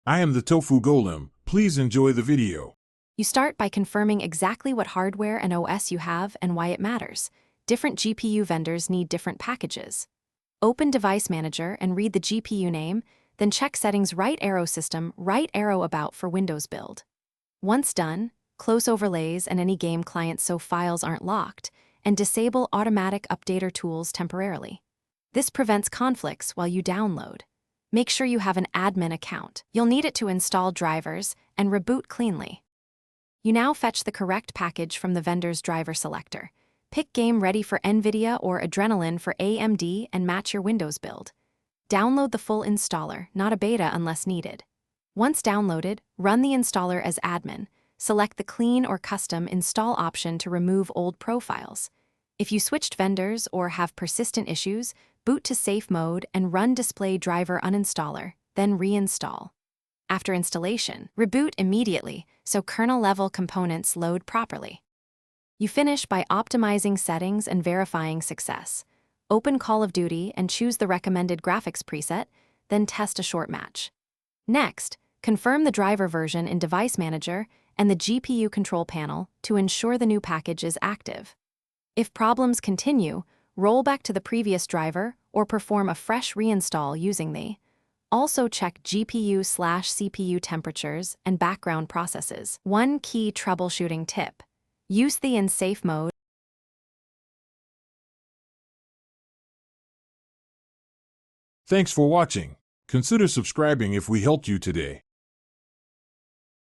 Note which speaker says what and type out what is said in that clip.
Speaker 1: I am the Tofu Golem. Please enjoy the video.
Speaker 2: You start by confirming exactly what hardware and OS you have and why it matters. Different GPU vendors need different packages. Open Device Manager and read the GPU name, then check Settings Right Arrow System, Right Arrow About for Windows Build. Once done, close overlays and any game clients so files aren't locked, and disable automatic updater tools temporarily. This prevents conflicts while you download. Make sure you have an admin account. You'll need it to install drivers and reboot cleanly. You now fetch the correct package from the vendor's driver selector. Pick Game Ready for NVIDIA or Adrenalin for AMD and match your Windows build. Download the full installer, not a beta unless needed. Once downloaded, run the installer as admin. Select the Clean or Custom Install option to remove old profiles. If you switched vendors or have persistent issues, boot to safe mode and run Display Driver Uninstaller, then reinstall. After installation, reboot immediately so kernel-level components load properly. You finish by optimizing settings and verifying success. Open Call of Duty and choose the recommended graphics preset, then test a short match. Next, confirm the driver version in Device Manager and the GPU control panel to ensure the new package is active. If problems continue, roll back to the previous driver or perform a fresh reinstall using the. Also check GPU/CPU temperatures and background processes. One key troubleshooting tip: use the in safe mode.
Speaker 1: Thanks for watching. Consider subscribing if we helped you today.